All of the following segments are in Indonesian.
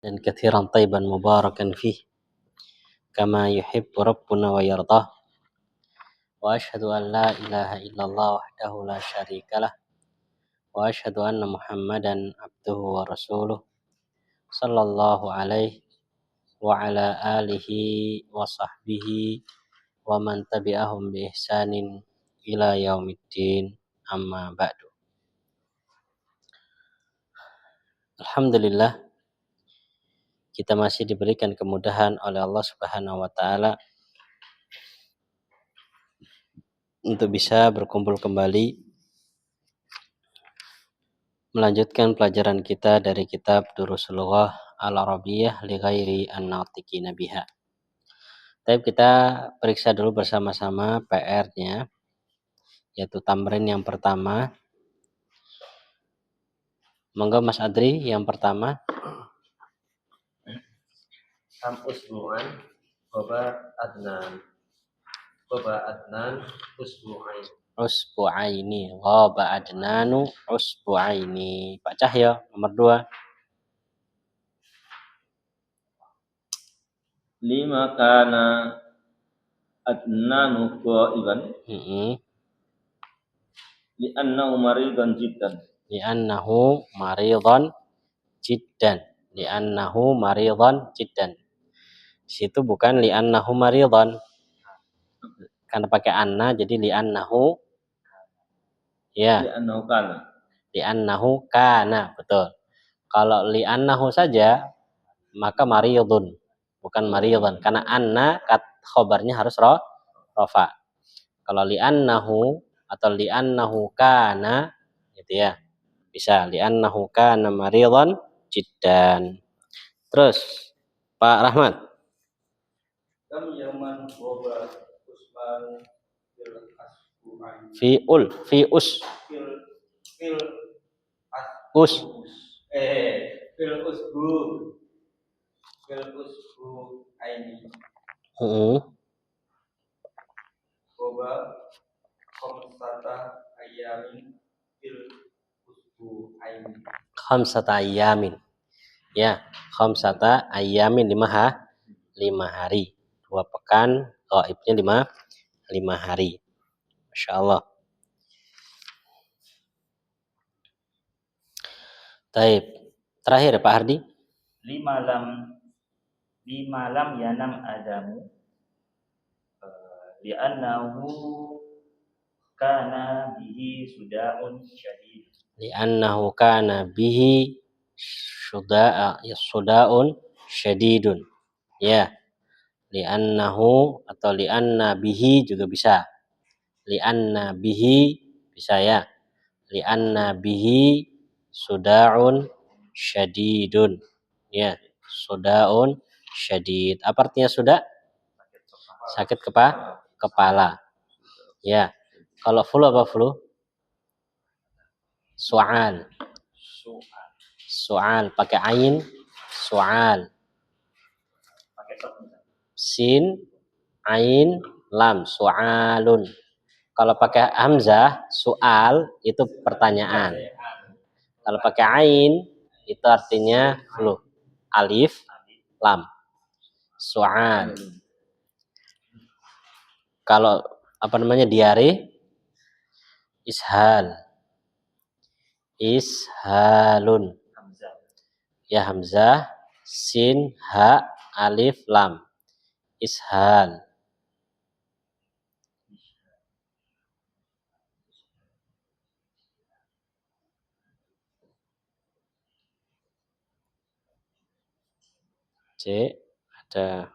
dan kathiran tayyiban mubarakan fih kama yuhibbu rabbuna wa yardah wa ashhadu an la ilaha illallah wahdahu la syarikalah wa ashhadu anna muhammadan abduhu wa rasuluh sallallahu alaihi wa ala alihi wa sahbihi wa man tabi'ahum bi ihsanin ila yaumiddin amma ba'du. Alhamdulillah, kita masih diberikan kemudahan oleh Allah Subhanahu wa taala untuk bisa berkumpul kembali melanjutkan pelajaran kita dari kitab Durusul Lughah Al-Arabiyyah li ghairi an-natiqina biha. Tapi kita periksa dulu bersama-sama PR-nya, yaitu tamrin yang pertama. Monggo Mas Adri yang pertama. Kam usbu'an Baba adnan usbu'ain. Usbu'aini, ghaba adnanu usbu'aini. Pak Cahyo nomor 2. Lima kana adnanu ghaiban li'annahu maridan jiddan. Li'annahu maridan jiddan. Li'annahu maridan jiddan. Di situ bukan li'annahu maridan. Karena pakai anna jadi li'annahu, ya. Li'annahu kana, betul. Kalau li'annahu saja maka maridun, bukan maridan, karena anna khobarnya harus rafa. Kalau li'annahu atau li'annahu kana gitu ya. Bisa li'annahu kana maridan jiddan. Terus Pak Rahmat. Kam yaman boba usman fil asbu'ain. Fi us aini. Boba khamsata ayamin fil usbu'ain. Khamsata ayamin. Ya, khamsata ayamin 5 hari. 2 pekan, gaibnya 5 hari. Masya Allah. Taib. Terakhir Pak Hardi. Lima lam yanam adamu li'annahu kana bihi suda'un syadid. Li'annahu kana bihi suda'un syadidun. Ya. Li'annahu atau li'anna bihi juga bisa. Li'anna bihi bisa ya. Li'anna bihi suda'un syadidun. Ya, suda'un syadid. Apa artinya sudah? Sakit kepala. Ya. Kalau flu apa flu? Su'al. Su'al pakai ain, su'al. Sin, ain, lam, su'alun. Kalau pakai hamzah, su'al itu pertanyaan. Kalau pakai ain itu artinya flu. Alif, lam. Su'al. Kalau diare, ishal. Ishalun. Ya, hamzah, sin, ha, alif, lam. Ishal. C, ada.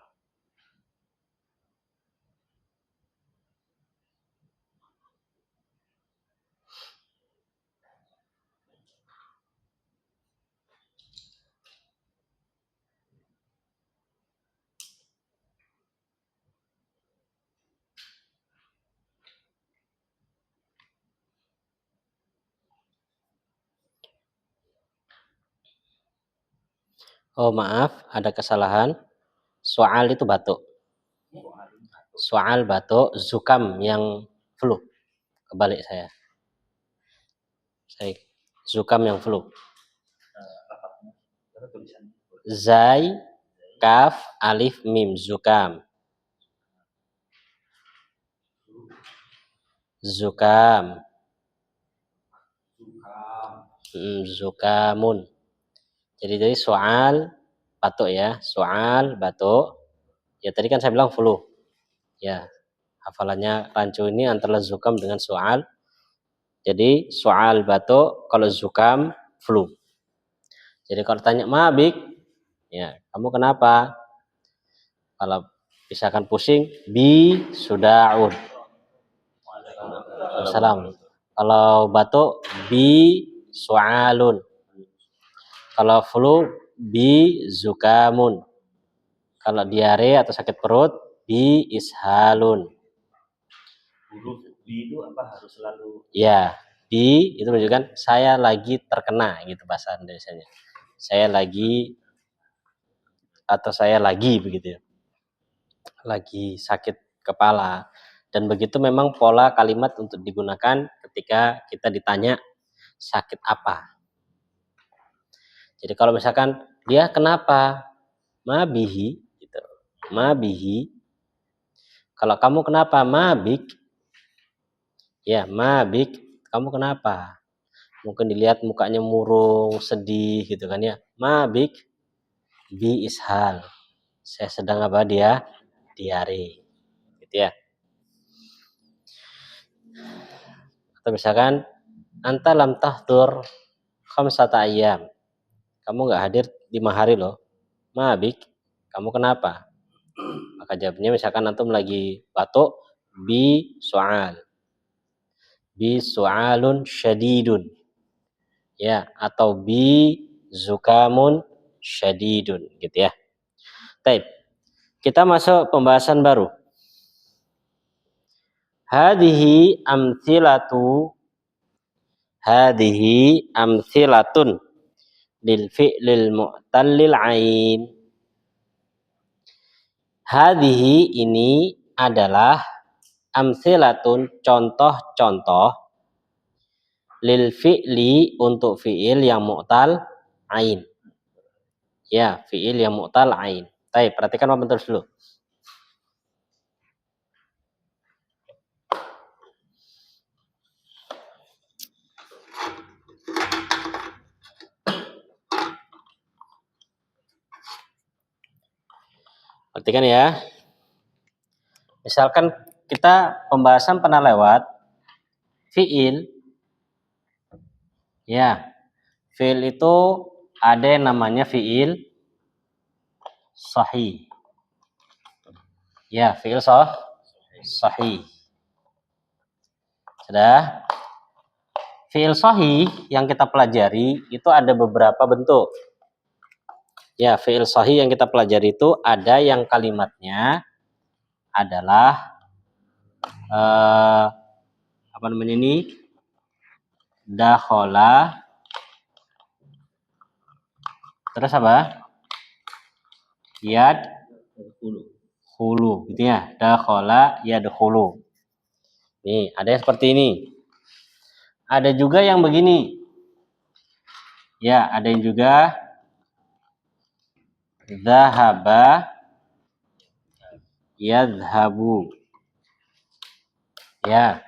Oh maaf, ada kesalahan. Soal itu batuk. Soal batuk, zukam yang flu. Kebalik saya. Zukam yang flu. zai, kaf, alif, mim, zukam. Zukam. Zukamun. Jadi soal batuk ya, soal batuk. Ya tadi kan saya bilang flu. Ya, hafalannya rancu ini antara zukam dengan soal. Jadi soal batuk, kalau zukam flu. Jadi kalau tanya mabik, ya kamu kenapa? Kalau misalkan pusing, bi sudaun. Salam. Kalau batuk, bi sualun. Kalau flu, bi zukamun. Kalau diare atau sakit perut, bi ishalun. Huruf bi itu apa harus selalu? Ya, bi itu menunjukkan saya lagi terkena gitu bahasa Indonesianya. Saya lagi atau saya lagi begitu ya. Lagi sakit kepala. Dan begitu memang pola kalimat untuk digunakan ketika kita ditanya sakit apa. Jadi kalau misalkan dia kenapa? Mabihi gitu. Mabihi. Kalau kamu kenapa? Mabik. Ya, mabik. Kamu kenapa? Mungkin dilihat mukanya murung, sedih gitu kan ya. Mabik. Bi ishal. Saya sedang apa dia? Diare. Gitu ya. Atau misalkan anta lam tahdur khamsata ayyam. Kamu nggak hadir 5 hari loh. Mabik. Kamu kenapa? Maka jawabnya misalkan antum lagi batuk, bi soal. Bi soalun syadidun. Ya, atau bi zukamun syadidun gitu ya. Baik. Kita masuk pembahasan baru. Hadhihi amthilatun lil fi'lil mu'tallil ain. Hadhihi ini adalah amthilatun contoh-contoh lil fi'li untuk fi'il yang mu'tal ain. Ya, fi'il yang mu'tal ain. Baik, perhatikan bentuk dulu. Perhatikan ya. Misalkan kita pembahasan pernah lewat fi'il. Ya. Fi'il itu ada yang namanya fi'il sahih. Ya, fi'il sahih. Sudah? Fi'il sahih yang kita pelajari itu ada beberapa bentuk. Ya, fi'il sahih yang kita pelajari itu ada yang kalimatnya adalah apa namanya ini? Dakhala. Terus apa? Yadkhulu gitu ya. Dakhala yadkhulu. Nih, ada yang seperti ini. Ada juga yang begini. Ya, ada yang juga dhahaba yadhabu. Ya.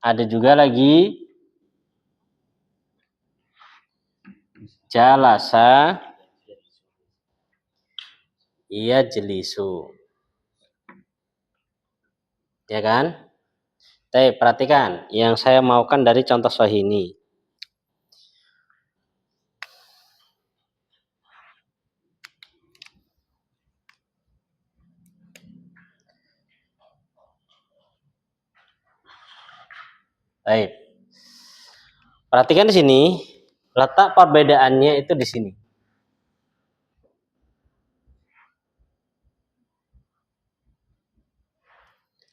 Ada juga lagi jalasa yajlisu. Ya kan? Tapi perhatikan, yang saya maukan dari contoh sahih ini. Baik. Perhatikan di sini, letak perbedaannya itu di sini.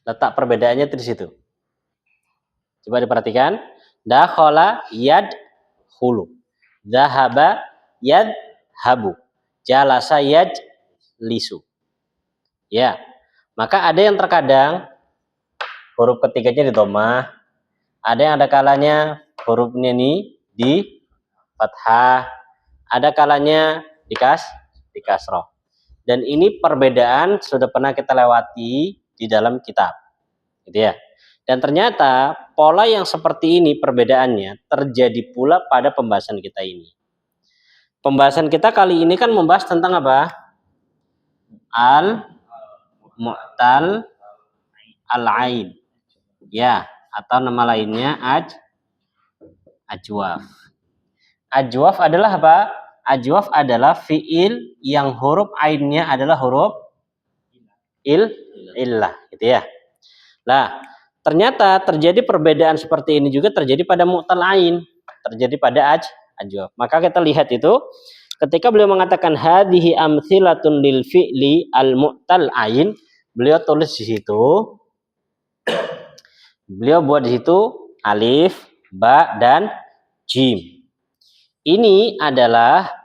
Letak perbedaannya itu di situ. Coba diperhatikan. Dakhala yadkhulu. Dhahaba yadhabu. Jalasa yajlisu. Ya. Maka ada yang terkadang huruf ketiganya di dhammah, ada yang ada kalanya hurufnya ini di fathah, ada kalanya di kasroh. Dan ini perbedaan sudah pernah kita lewati di dalam kitab, gitu ya. Dan ternyata pola yang seperti ini perbedaannya terjadi pula pada pembahasan kita ini. Pembahasan kita kali ini kan membahas tentang apa? Al-mu'tal al-ain. Ya, atau nama lainnya ajwaf. Ajwaf adalah apa? Ajwaf adalah fiil yang huruf ainnya adalah huruf illah, gitu ya. Nah, ternyata terjadi perbedaan seperti ini juga terjadi pada mu'tal ain, terjadi pada ajwaf. Maka kita lihat itu ketika beliau mengatakan hadhihi amtsilatun lil fi'li al mu'tal ain, beliau tulis di situ, beliau buat di situ alif, ba dan jim. Ini adalah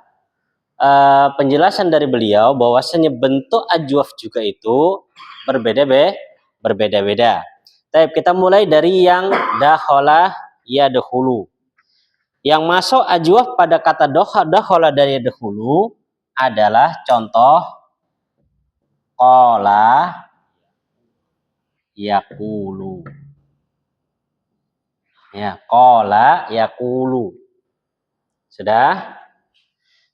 penjelasan dari beliau bahwasanya bentuk ajwaf juga itu berbeda-beda. Tapi kita mulai dari yang dakhala yadkhulu. Yang masuk ajwaf pada kata dakhala dari yadkhulu adalah contoh qala yaqulu. Ya, qala yaqulu. Sudah?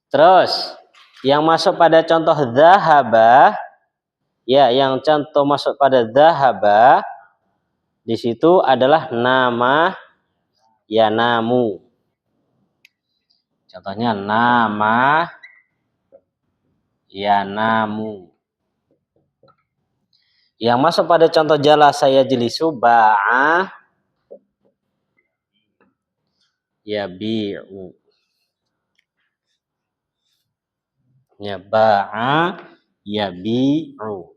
Terus yang masuk pada contoh dzahaba, ya, yang contoh masuk pada dzahaba di situ adalah nama yanamu. Contohnya nama yanamu. Yang masuk pada contoh jalasa yajlisu ba'a yabi'u. Ya, ba'a yabi'u.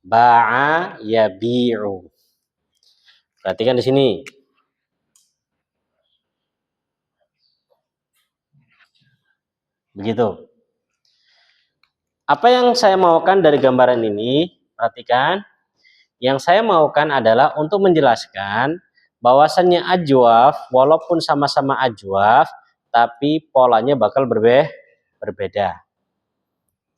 Ba'a yabi'u. Perhatikan di sini. Begitu. Apa yang saya maukan dari gambaran ini? Perhatikan. Yang saya maukan adalah untuk menjelaskan bahwasannya ajwaf walaupun sama-sama ajwaf tapi polanya bakal berbeda.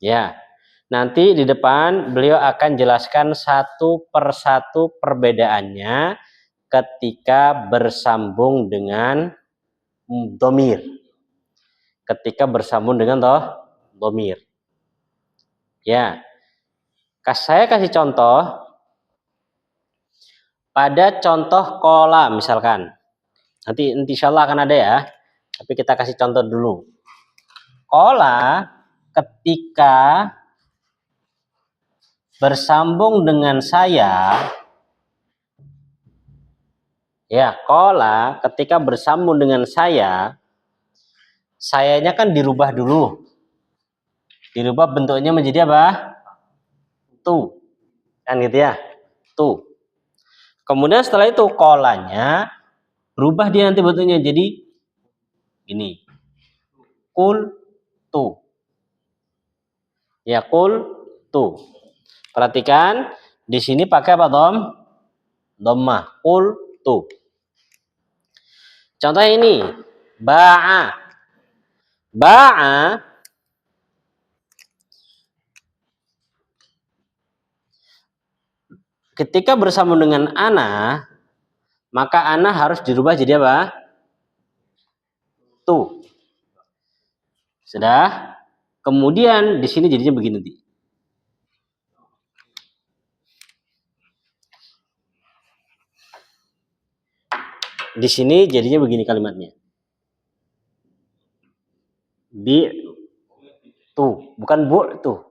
Ya. Nanti di depan beliau akan jelaskan satu persatu perbedaannya ketika bersambung dengan dhamir. Ketika bersambung dengan dhamir. Ya. Saya kasih contoh pada contoh qala misalkan. Nanti insyaallah akan ada ya. Tapi kita kasih contoh dulu. Qala ketika bersambung dengan saya, ya, qala ketika bersambung dengan sayanya kan dirubah dulu. Dirubah bentuknya menjadi apa? Tu. Kan gitu ya? Tu. Kemudian setelah itu qalanya berubah dia nanti bentuknya jadi ini. Qul tu. Ya, qul tu. Perhatikan di sini pakai apa dhammah. Qul tu. Contohnya ini ba'a. Ba'a ketika bersambung dengan ana, maka ana harus dirubah jadi apa? Tu. Sudah? Kemudian di sini jadinya begini nanti. Di sini jadinya begini kalimatnya. Bi tu, bukan bu tu.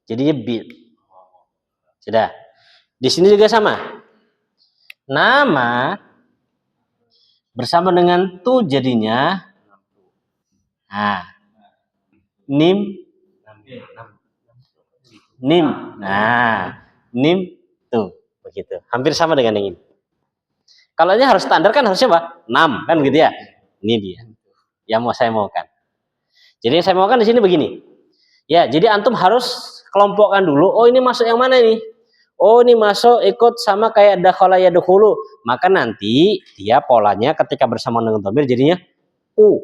Jadinya bi. Sudah. Di sini juga sama. Nama bersama dengan tu jadinya nim. Nah, nim tu. Begitu. Hampir sama dengan yang ini. Kalau ini harus standar kan harusnya apa? 6 kan gitu ya. Ini dia. Yang saya maukan. Jadi yang saya maukan di sini begini. Ya, jadi antum harus kelompokkan dulu. Oh, ini masuk yang mana ini? Oh, ini masuk ikut sama kayak dakhala yadkhulu. Maka nanti dia polanya ketika bersama dengan dhamir jadinya u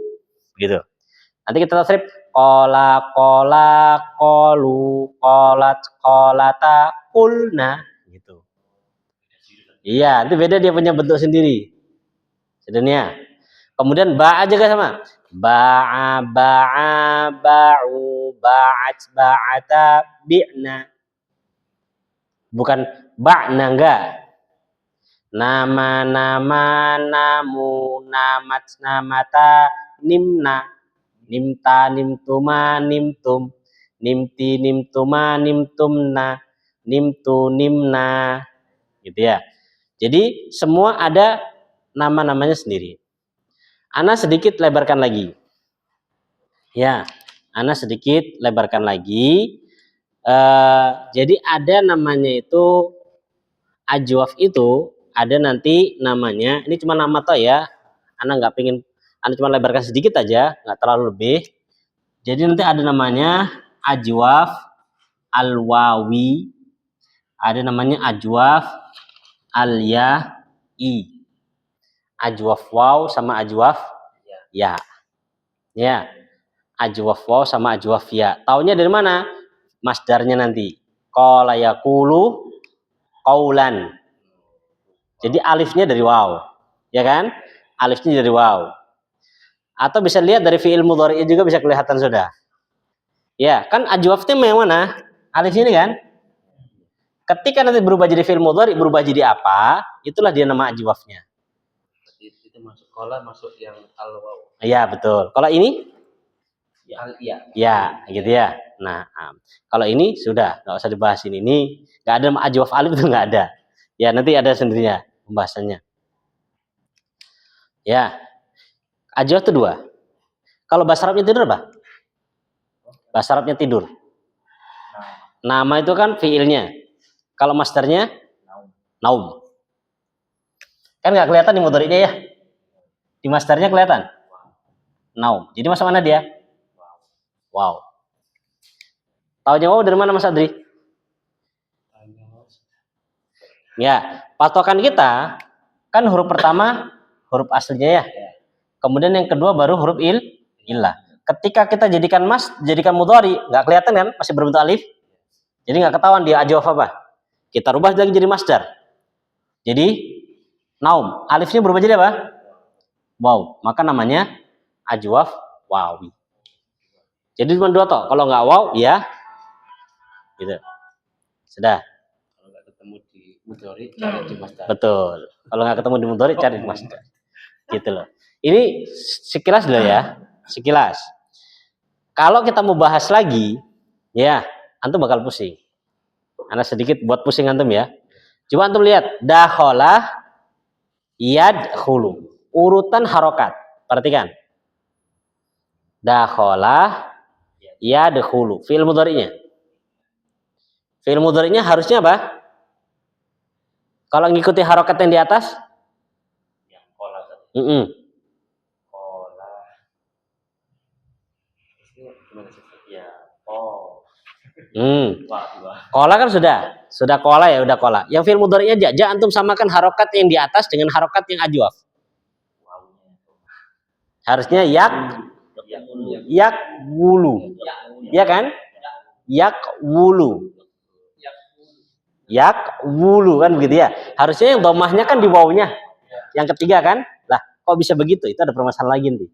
gitu. Nanti kita tasrif qala qalu qalat qalata qulna gitu. Iya, itu beda dia punya bentuk sendiri. Sebenarnya. Kemudian ba'a juga sama. Ba'a ba'u ba'at ba'ata bi'na. Bukan ba'na enggak. Nama namu namat namata nimna. Nimta nimtuma nimtum. Nimti nimtuma nimtumna. Nimtu nimna. Gitu ya. Jadi semua ada nama-namanya sendiri. Ana sedikit lebarkan lagi. Ya, Ana sedikit lebarkan lagi. Jadi ada namanya itu ajwaf itu ada nanti namanya. Ini cuma nama toh ya. Ana nggak pingin. Ana cuma lebarkan sedikit aja, nggak terlalu lebih. Jadi nanti ada namanya ajwaf al-wawi. Ada namanya ajwaf al-ya'i. Ajwaf waw sama ajwaf ya. Ya. Ajwaf waw sama ajwaf ya. Taunya dari mana? Masdarnya nanti. Qala yaqulu qaulan. Jadi alifnya dari waw. Ya kan? Alifnya dari waw. Atau bisa lihat dari fi'il mudhari juga bisa kelihatan sudah. Ya, kan ajwafnya yang mana? Alif ini kan? Ketika nanti berubah jadi fi'il mudhari, berubah jadi apa? Itulah dia nama ajwafnya. Itu masuk qala masuk yang al-waw. Iya, betul. Kalau ini? Ya. Ya, gitu ya. Nah, kalau ini sudah nggak usah dibahas ini. Ini nggak ada ajwaf alif itu nggak ada. Ya, nanti ada sendirinya pembahasannya. Ya, ajwaf itu dua. Kalau bahasa Arabnya tidur apa? Bahasa Arabnya tidur. Nama itu kan fiilnya. Kalau masdarnya naum. Kan nggak kelihatan di mudhari'nya ya. Di masdarnya kelihatan. Naum. Jadi masuk mana dia? Wow. Taunya wow dari mana Mas Adri? Ya, patokan kita kan huruf pertama huruf aslinya ya. Kemudian yang kedua baru huruf illah. Ketika kita jadikan mudhari, nggak kelihatan kan? Masih berbentuk alif. Jadi nggak ketahuan dia ajwaf apa. Kita rubah lagi jadi masdar. Jadi naum. Alifnya berubah jadi apa? Wow. Maka namanya ajwaf wawi. Jadi cuma dua toh. Kalau nggak wow, ya gitu. Sudah. Kalau nggak ketemu di mudhari, cari di masdar. Betul. Kalau nggak ketemu di mudhari, cari di masdar. Gitu loh. Ini sekilas dulu ya. Sekilas. Kalau kita mau bahas lagi, ya, antum bakal pusing. Ana sedikit buat pusing antum ya. Coba antum lihat dakhala yadkhulu. Urutan harokat. Perhatikan. Dakhala yadkhulu. Fi'il mudhari'nya. Fi'il mudhari'nya harusnya apa? Kalau ngikuti harokat yang di atas? Yang qala tadi. Qala. Ya. Oh. Qala kan sudah qala ya, udah qala. Yang fi'il mudhari'nya aja antum samakan harokat yang di atas dengan harokat yang ajwaf. Harusnya yak wulu. Ya kan? Yak wulu. Yak wulu kan begitu ya. Harusnya yang domahnya kan di wawunya. Yang ketiga kan? Lah, kok bisa begitu? Itu ada permasalahan lagi nih.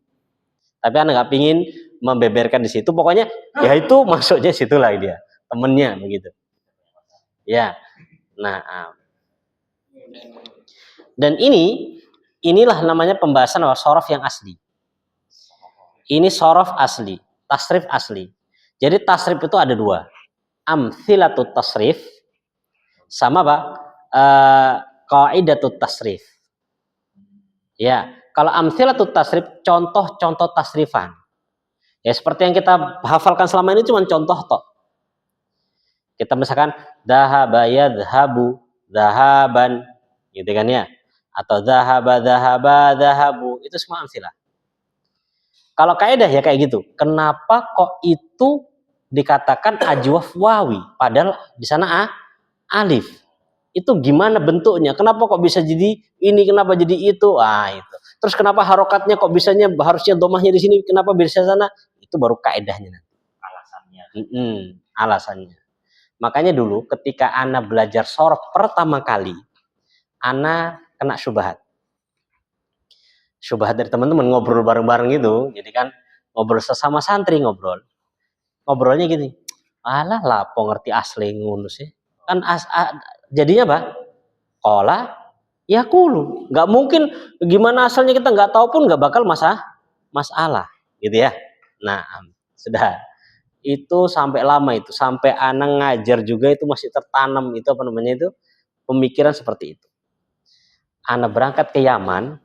Tapi Anda nggak pingin membeberkan di situ. Pokoknya ya itu masuknya situ lagi dia. Temennya begitu. Ya. Nah, dan inilah namanya pembahasan sorof yang asli. Ini sorof asli, tasrif asli. Jadi tasrif itu ada dua. Amthilatut tasrif sama apa? Qaidatut tasrif. Ya, kalau amthilatut tasrif contoh-contoh tasrifan. Ya seperti yang kita hafalkan selama ini cuma contoh toh. Kita misalkan dhahaba yadhhabu dhahaban gitu kan ya. Atau dhahaba dhahaba dhahabu, itu semua amthilah. Kalau kaidah ya kayak gitu. Kenapa kok itu dikatakan ajwaf wawi padahal di sana alif? itu gimana bentuknya? Kenapa kok bisa jadi ini? Kenapa jadi itu? Ah itu. Terus kenapa harokatnya kok bisanya harusnya domahnya di sini? Kenapa bisa sana? Itu baru kaedahnya. Alasannya. Alasannya. Makanya dulu ketika ana belajar sorof pertama kali, ana kena syubhat. Syubhat dari teman-teman ngobrol bareng-bareng gitu. Jadi kan ngobrol sesama santri ngobrol. Ngobrolnya gini. Alah lapo ngerti asli ngono sih. Kan jadinya apa? Qala yaqulu. Enggak mungkin gimana asalnya kita enggak tahu pun enggak bakal masalah gitu ya. Nah, sudah. Itu sampai lama itu, sampai anak ngajar juga itu masih tertanam itu apa namanya itu pemikiran seperti itu. Anak berangkat ke Yaman,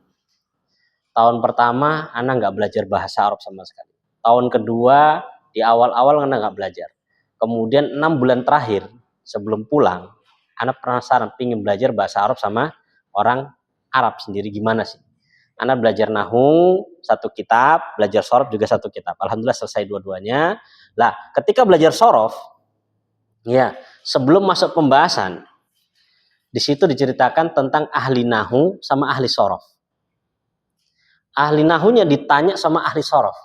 tahun pertama anak nggak belajar bahasa Arab sama sekali. Tahun kedua di awal-awal anak nggak belajar. Kemudian 6 bulan terakhir sebelum pulang, anak penasaran pingin belajar bahasa Arab sama orang Arab sendiri gimana sih. Anak belajar nahu satu kitab, belajar sorof juga satu kitab. Alhamdulillah selesai dua-duanya. Lah, ketika belajar sorof, ya sebelum masuk pembahasan, di situ diceritakan tentang ahli nahu sama ahli sorof. Ahli nahunya ditanya sama ahli sorof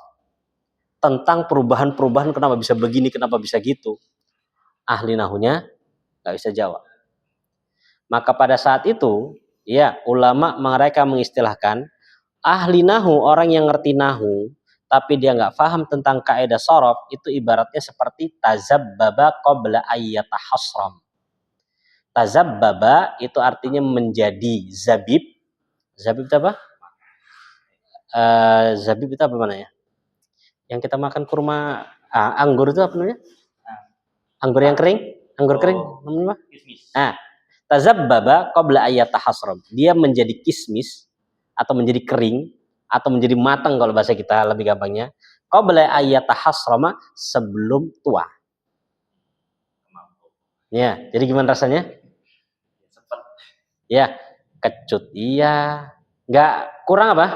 tentang perubahan-perubahan kenapa bisa begini, kenapa bisa gitu. Ahli nahunya nggak bisa jawab. Maka pada saat itu, ya ulama mereka mengistilahkan ahli nahu, orang yang ngerti nahu tapi dia nggak paham tentang kaidah sorof, itu ibaratnya seperti tazabbaba qabla ayyatahasram. Tazabbaba itu artinya menjadi zabib. Zabib itu apa? Zabib itu apa namanya? Yang kita makan kurma, anggur itu apa namanya? Anggur yang kering, anggur kering namanya apa? Kismis. Tazabbaba qabla ayyatahasram. Dia menjadi kismis atau menjadi kering atau menjadi matang kalau bahasa kita lebih gampangnya. Qabla ayyatahasrama, sebelum tua. Ya, jadi gimana rasanya? Sepet. Ya, kecut iya. Nggak kurang apa?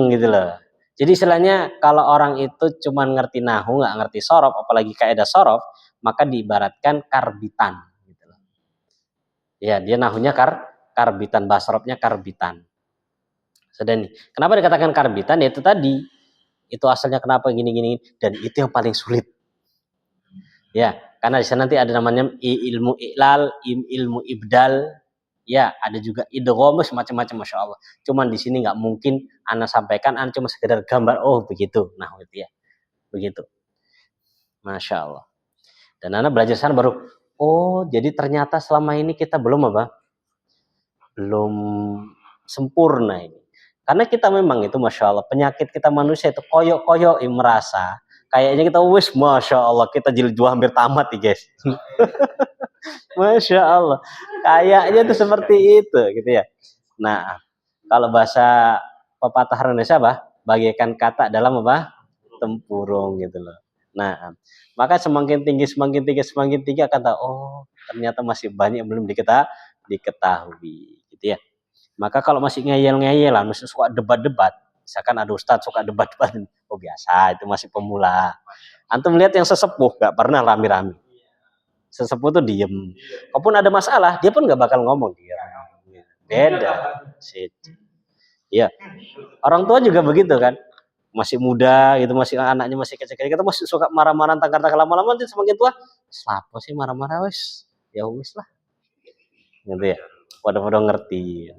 Gitu loh. Jadi istilahnya kalau orang itu cuma ngerti nahu, nggak ngerti sorof, apalagi kaidah sorof, maka diibaratkan karbitan. Gitu loh. Ya, dia nahunya karbitan, basrofnya karbitan. Sudah nih. Kenapa dikatakan karbitan? Ya itu tadi. Itu asalnya kenapa gini-gini. Dan itu yang paling sulit. Ya, karena di sana nanti ada namanya ilmu iklal, ilmu ibdal. Ya, ada juga idgham, macam-macam, masya Allah. Cuman di sini nggak mungkin ana sampaikan, ana cuma sekedar gambar. Oh begitu. Nah itu ya, begitu. Masya Allah. Dan ana belajar sana baru. Oh, jadi ternyata selama ini kita belum apa? Belum sempurna ini. Karena kita memang itu masya Allah penyakit kita manusia itu koyok-koyok merasa kayaknya kita wis masya Allah kita jilid 2 hampir tamat nih guys. Masya Allah kayaknya itu seperti itu gitu ya. Nah kalau bahasa pepatah Indonesia apa? Bagaikan kata dalam apa? Tempurung gitu loh. Nah maka semakin tinggi akan tahu oh ternyata masih banyak yang belum diketahui gitu ya. Maka kalau masih ngeyel-ngeyelan, masih suka debat-debat, misalkan ada ustadz suka debat-debat, oh biasa, itu masih pemula. Antum lihat yang sesepuh, gak pernah rame-rame. Sesepuh tuh diem. Kalaupun ada masalah, dia pun gak bakal ngomong. Beda. Ya, orang tua juga begitu kan. Masih muda gitu, masih anaknya masih kecil-kecil, kita masih suka marah-marah, tangkar-tangkar lama-lama nanti semakin tua, apa sih marah-marah wes, ya wes lah. Gitu ya. Pada ngerti.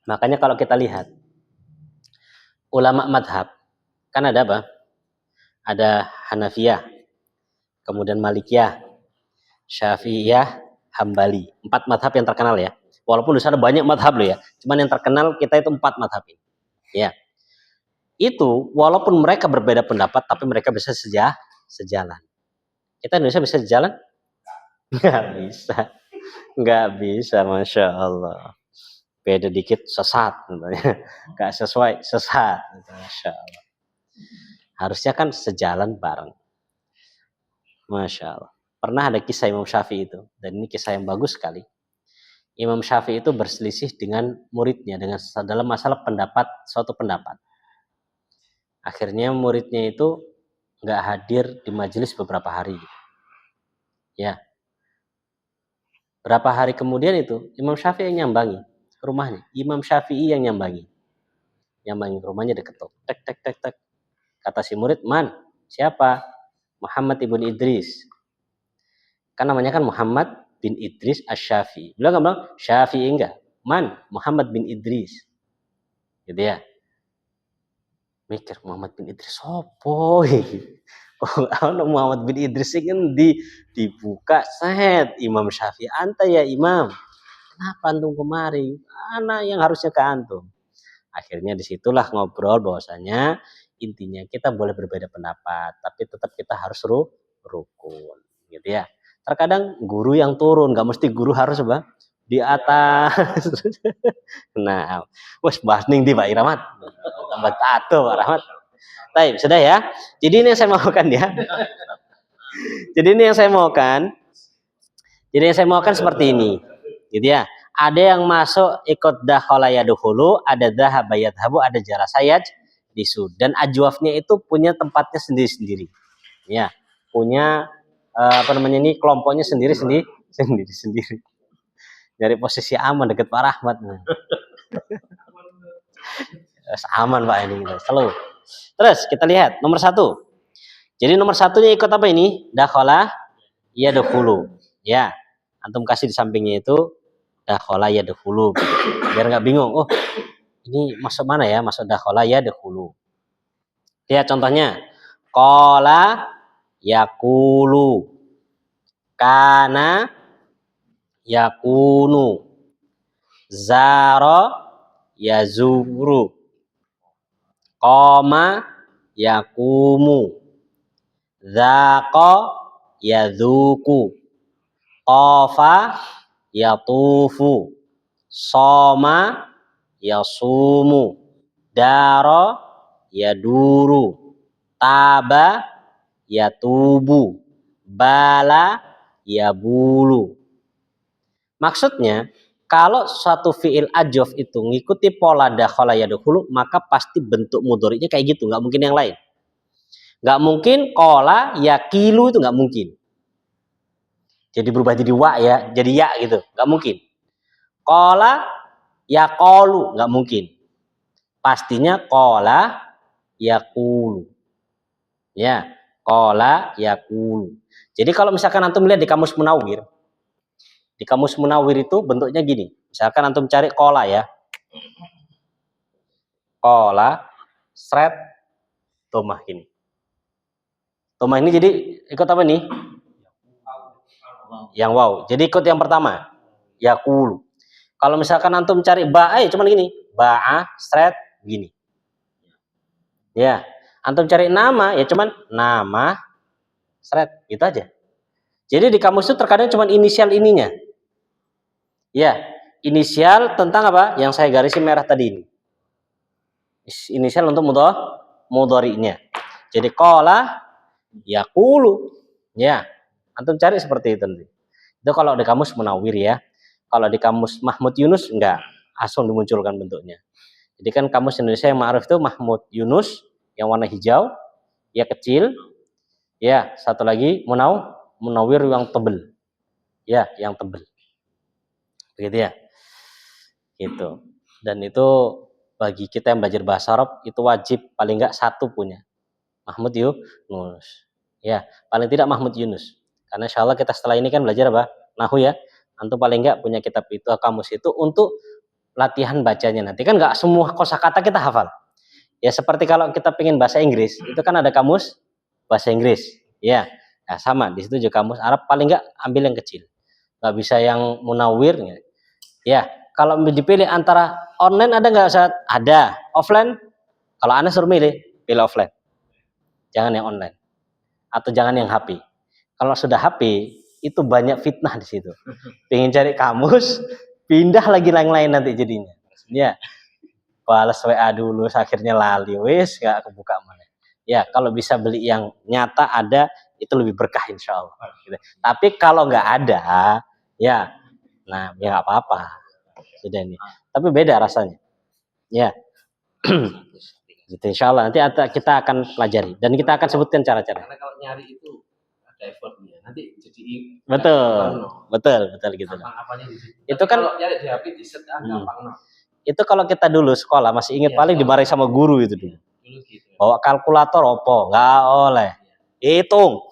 Makanya kalau kita lihat ulama madhab kan ada apa? Ada Hanafiyah, kemudian Malikiyah, Syafi'iyah, Hambali. 4 madhab yang terkenal ya. Walaupun di sana banyak madhab loh ya. Cuman yang terkenal kita itu 4 madhab ini. Ya. Itu walaupun mereka berbeda pendapat tapi mereka bisa sejalan. Kita Indonesia bisa sejalan? Nggak bisa. Nggak bisa, Masya Allah. Beda dikit sesat nggak sesuai sesat Masya Allah. Harusnya kan sejalan bareng. Masya Allah. Pernah ada kisah Imam Syafi'i itu, dan ini kisah yang bagus sekali. Imam Syafi'i itu berselisih dengan muridnya dalam masalah suatu pendapat. Akhirnya muridnya itu nggak hadir di majelis beberapa hari. Ya. Berapa hari kemudian itu Imam Syafi'i yang nyambangi ke rumahnya. Imam Syafi'i yang nyambangi. Nyambangi ke rumahnya diketok. Tek tek tek tek. Kata si murid, "Man, siapa?" "Muhammad ibn Idris." Kan namanya kan Muhammad bin Idris Asy-Syafi'i. Beliau enggak bilang Syafi'i enggak. "Man, Muhammad bin Idris." Gitu ya. Mikir Muhammad bin Idris sopo iki? Oh, ana Muhammad bin Idris sing endi? Dibuka set Imam Syafi'i. "Anta ya Imam. Kenapa antum kemari? Ana yang harusnya ke antum." Akhirnya disitulah ngobrol bahwasanya intinya kita boleh berbeda pendapat, tapi tetap kita harus rukun, gitu ya. Terkadang guru yang turun, nggak mesti guru harus apa? Di atas. Nah, wes bahas ning di Pak Iramat. Tambah tato Pak Rahmat. Baik, sudah ya. Jadi ini yang saya maukan ya. Jadi ini yang saya maukan. Jadi yang saya maukan seperti ini. Gitu ya. Ada yang masuk ikut dakhala yadkhulu, ada dzahaba yadhabu, ada jalasa yajlisu. Dan ajwafnya itu punya tempatnya sendiri-sendiri. Ya, punya apa namanya ini kelompoknya sendiri-sendiri. Dari posisi aman dekat Pak Rahmat. Aman Pak ini kita. Selalu. Terus kita lihat nomor 1. Jadi nomor 1-nya ikut apa ini? Dakhala yadkhulu. Ya. Antum kasih di sampingnya itu dakhala yadkhulu. Biar enggak bingung. Oh, ini masuk mana ya? Masuk dakhala yadkhulu. Lihat contohnya. Qala yaqulu. Kana yakunu. Zara yazuru. Qama yakumu. Dzaqa yadzuku. Qafa yatufu. Soma yasumu. Dara yaduru. Taba yatubu. Bala yabulu. Maksudnya kalau suatu fiil ajwaf itu ngikuti pola dakhala yadkhulu, maka pasti bentuk mudhari'nya kayak gitu, nggak mungkin yang lain. Nggak mungkin qala yaqilu, itu nggak mungkin. Jadi berubah jadi wa ya, jadi ya gitu, nggak mungkin. Qala yaqulu, nggak mungkin. Pastinya qala yaqulu. Ya, qala yaqulu. Jadi kalau misalkan antum lihat di kamus Munawwir, di kamus Munawwir itu bentuknya gini. Misalkan antum cari qala ya. Qala sret domah ini. Domah ini jadi ikut apa nih? Yang wow. Jadi ikut yang pertama. Yaqulu. Kalau misalkan antum cari ba'a ya cuman gini. Ba'a sret gini. Ya. Antum cari nama ya cuman nama sret gitu aja. Jadi di kamus itu terkadang cuman inisial ininya. Ya, inisial tentang apa? Yang saya garisin merah tadi ini. Inisial untuk mudhari'nya. Jadi qala yaqulu. Ya. Antum cari seperti itu nanti. Itu kalau di kamus Munawwir ya. Kalau di kamus Mahmud Yunus enggak, langsung dimunculkan bentuknya. Jadi kan kamus Indonesia yang ma'ruf itu Mahmud Yunus yang warna hijau, ya kecil. Ya, satu lagi Munawwir yang tebel. Ya, yang tebel. Begitu ya. Gitu. Dan itu bagi kita yang belajar bahasa Arab itu wajib paling enggak satu punya. Mahmud Yunus. Ya, paling tidak Mahmud Yunus. Karena insya Allah kita setelah ini kan belajar apa? Nahu ya. Antum paling enggak punya kitab itu, kamus itu untuk latihan bacanya. Nanti kan enggak semua kosakata kita hafal. Ya seperti kalau kita pengen bahasa Inggris, itu kan ada kamus bahasa Inggris. Ya, nah, sama. Di situ juga kamus Arab paling enggak ambil yang kecil. Enggak bisa yang Munawwir. Ya, kalau dipilih antara online ada enggak Ustaz? Ada. Offline? Kalau Anda suruh pilih offline. Jangan yang online. Atau jangan yang HP. Kalau sudah HP, itu banyak fitnah di situ. Pengen cari kamus, pindah lagi yang lain nanti jadinya. Ya, balas WA dulu, akhirnya lali, wis nggak kebuka mana. Ya, kalau bisa beli yang nyata ada, itu lebih berkah insya Allah. Gitu. Tapi kalau nggak ada, ya, nah ya nggak apa-apa. Sudah ini. Tapi beda rasanya. Ya, gitu insya Allah nanti kita akan pelajari dan kita akan sebutkan cara-cara. Karena kalau nyari itu ada effortnya. Nanti jadi betul gitu. gampang apanya di situ. Itu kan kalau nyari di HP di set gampang. Itu kalau kita dulu sekolah masih ingat paling dimarahi sama guru itu dulu. Dulu gitu. Bawa kalkulator opo, nggak oleh. Hitung.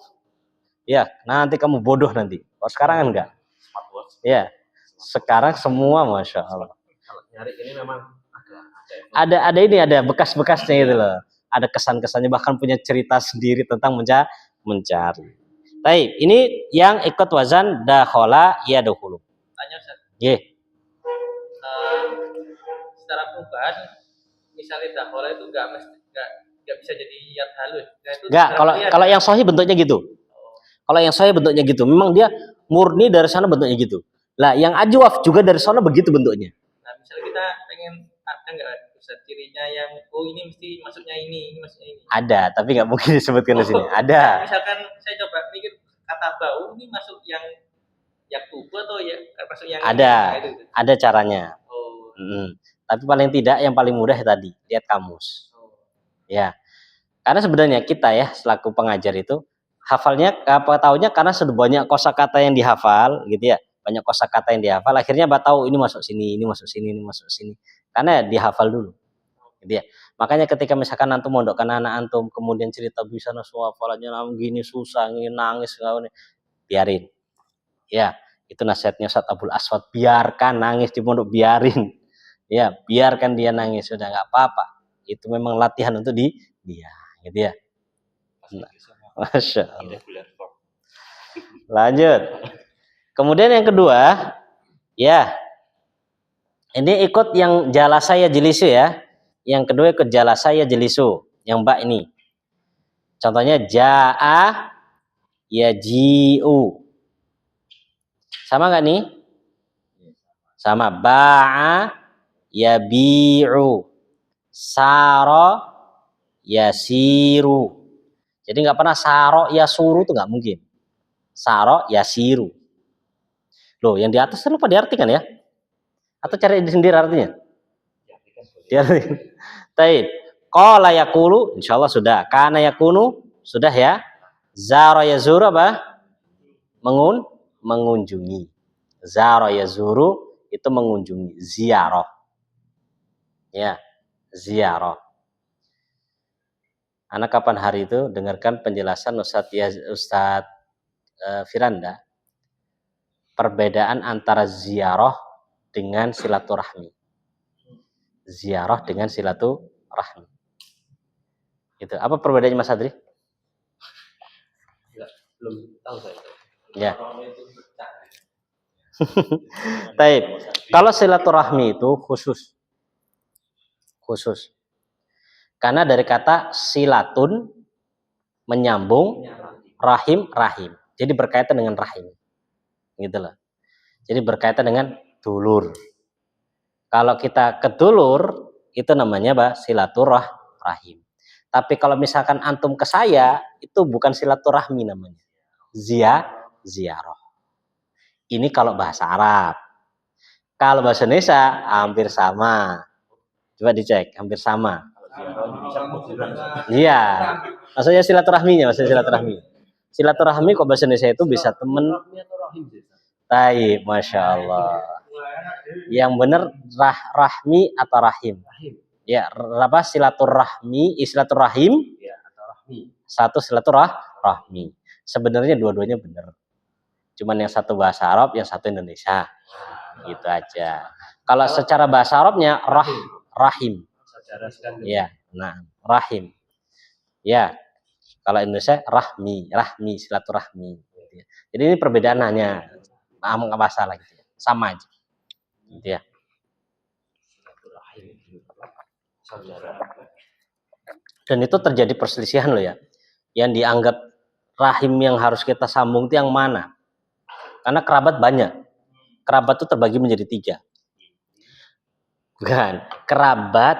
Ya, nanti kamu bodoh nanti. Oh, sekarang kan enggak. Smartwatch. Ya. Sekarang semua Masya Allah. Kalau nyari ini memang ada bekas-bekasnya gitu loh. Ada kesan-kesannya, bahkan punya cerita sendiri tentang mencari. Baik, ini yang ikut wazan dakhala yadkhulu. Tanya Ustaz. Nggih. Secara perubahan misalnya dakhala itu enggak bisa jadi yad halus. Enggak, kalau yang sahih bentuknya gitu. Kalau yang sahih bentuknya gitu. Memang dia murni dari sana bentuknya gitu. Lah, yang ajwaf juga dari sana begitu bentuknya. Nah, misalnya kita pengen ada enggak Ustaz cirinya yang ini mesti masuknya ini masuknya ini. Ada, tapi nggak mungkin disebutkan di sini. Ada. Misalkan saya coba mikir kata bau ini masuk yang tubuh atau ya masuk yang ada. Ini, gitu. Ada caranya. Tapi paling tidak yang paling mudah tadi, lihat kamus. Ya. Karena sebenarnya kita ya selaku pengajar itu hafalnya taunya karena sudah banyak kosakata yang dihafal gitu ya. Banyak kosakata yang dihafal, akhirnya tahu ini masuk sini, ini masuk sini, ini masuk sini. Karena dihafal dulu. Gitu ya. Makanya ketika misalkan antum mondokkan anak antum kemudian cerita bisa nasu hafalannya gini susah, ini nangis biarin. Ya, itu nasihatnya Ustaz Abdul Aswad, biarkan nangis di pondok, biarin. Ya, biarkan dia nangis, sudah nggak apa-apa. Itu memang latihan untuk dia, gitu ya. Masya Allah. Lanjut. Kemudian yang kedua, ya, ini ikut yang jalasaya jelisu ya. Yang kedua ikut jalasaya jelisu, yang mbak ini. Contohnya ja'a yaji'u. Sama nggak nih? Sama. Ba'a yabi'u. Saro yasiru. Jadi nggak pernah saro yasuru, itu nggak mungkin. Saro yasiru. Loh, yang di atas itu lupa diartikan ya? Atau cari sendiri artinya? Diartikan. Taib. Qala yaqulu, insyaallah sudah. Kana yakunu, sudah ya. Zara yazuru apa? Mengunjungi. Zara yazuru itu mengunjungi, ziarah. Ya, ziarah. Anak kapan hari itu dengarkan penjelasan Ustadz Firanda, perbedaan antara ziarah dengan silaturahmi. Ziarah dengan silaturahmi. Itu apa perbedaannya Mas Adri? Belum tahu saya. Ya. Baik. Kalau silaturahmi itu khusus. Karena dari kata silatun menyambung, rahim. Jadi berkaitan dengan rahim. Gitu loh. Jadi berkaitan dengan dulur. Kalau kita ke dulur itu namanya apa? Silaturahim. Tapi kalau misalkan antum ke saya itu bukan silaturahmi namanya. Ziarah. Ini kalau bahasa Arab. Kalau bahasa Indonesia hampir sama. Coba dicek, hampir sama. Iya. Maksudnya silaturahmi. Silaturahmi kok bahasa Indonesia itu bisa temen. Taib, Masya Allah. Yang benar rahmi atau rahim. Ya, apa silaturahmi, silaturahim. Satu silaturahmi. Sebenarnya dua-duanya benar. Cuman yang satu bahasa Arab, yang satu Indonesia. Gitu aja. Kalau secara bahasa Arabnya rahim. Ya, nah, rahim. Ya. Kalau Indonesia rahmi, silaturahmi. Jadi ini perbedaannya. Nggak masalah gitu ya. Sama aja. Gitu ya. Dan itu terjadi perselisihan loh ya. Yang dianggap rahim yang harus kita sambung itu yang mana? Karena kerabat banyak. Kerabat itu terbagi menjadi 3. Bukan. Kerabat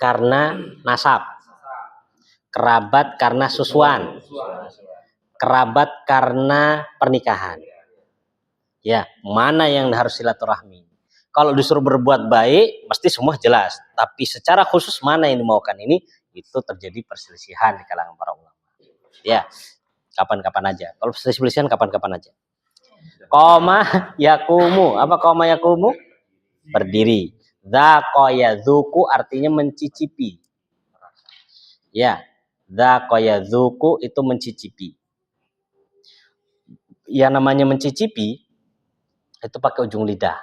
karena nasab. Kerabat karena susuan. Kerabat karena pernikahan. Ya, mana yang harus silaturahmi? Kalau disuruh berbuat baik, pasti semua jelas. Tapi secara khusus mana yang dimaukan ini, itu terjadi perselisihan di kalangan para ulama. Ya, kapan-kapan aja. Kalau selisih-selisihan kapan-kapan aja. Qoma yakumu. Apa qoma yakumu? Berdiri. Dzaqa yadzuku artinya mencicipi. Ya. Dzaqa yadzuku itu mencicipi. Yang namanya mencicipi itu pakai ujung lidah.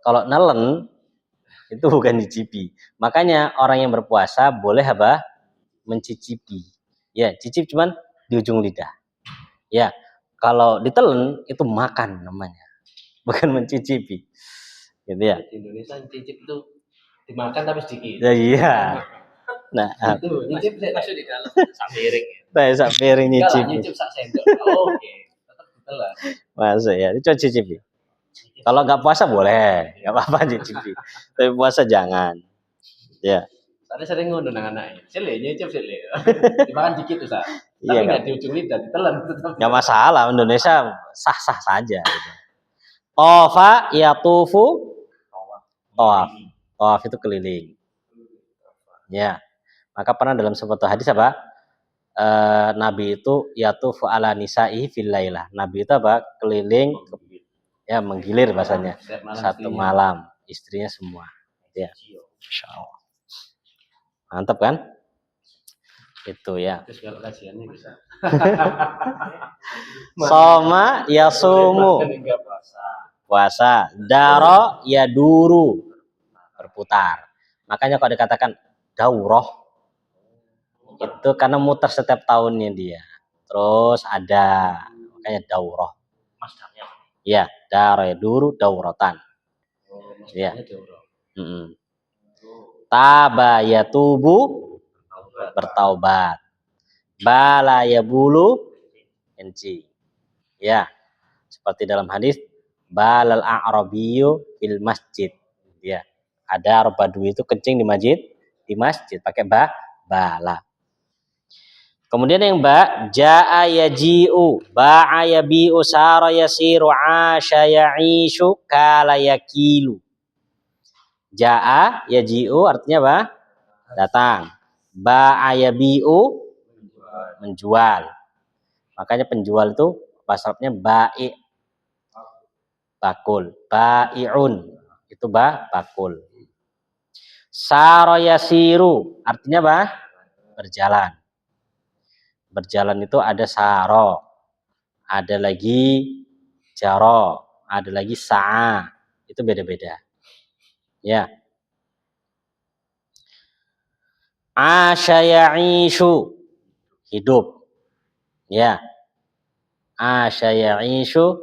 Kalau nelen itu bukan dicipi. Makanya orang yang berpuasa boleh apa? Mencicipi. Ya, cicip cuman di ujung lidah. Ya, kalau ditelan itu makan namanya. Bukan mencicipi. Gitu ya. Di Indonesia cicip itu dimakan tapi sedikit. Ya iya. Nah, itu nyicip masuk di dalam sak piring. Sak piring nyicip. Nyicip sak sendok. Oke, tetap ditelan. Masuk ya, itu cicipi. Kalau nggak puasa boleh, nggak apa-apa cicipi. Tapi puasa jangan. Ya. Tadi sering ngono nang anake. Sile nyicip sile. Dimakan dikit tuh, Sa. Tapi Iya, nggak di ujung lidah ditelan tetap. nggak masalah, Indonesia sah-sah saja. Gitu. Tofa yatufu tawaf. Tawaf itu keliling. Ya. Maka pernah dalam sebuah hadis apa? Nabi itu yatufu ala nisa'i fil lailah. Nabi itu apa? Keliling ya menggilir bahasanya. Satu malam istrinya semua. Ya. Insyaallah. Mantap kan? Itu ya. Terus kalau kajiannya bisa. Soma yasumu. Puasa. Daro yaduru. Berputar. Makanya kalau dikatakan daurah itu karena muter setiap tahunnya dia. Terus ada makanya daurah. Masdarnya. Iya, daro yaduru dauratan. Iya. Taba yatubu bertaubat. Bala yabulu kencing. Ya. Seperti dalam hadis balal a'rabiyyu fil masjid. Ya. Ada Arab Badui itu kencing di masjid pakai bala. Kemudian yang jaa yaji'u, ba'a yabi'u, sara yasiru, asya ya'ishu, kala yakilu. Jaa yaji'u artinya apa? Datang. Ba'a yabi'u menjual. Makanya penjual itu bahasa Arabnya ba'i. Bakul. Ba'i'un itu bakul. Sara yasiru artinya apa? Berjalan. Berjalan itu ada saro, ada lagi jaro, ada lagi sa'a. Itu beda-beda. Ya. Asya ya'ishu hidup. Ya. Asya ya'ishu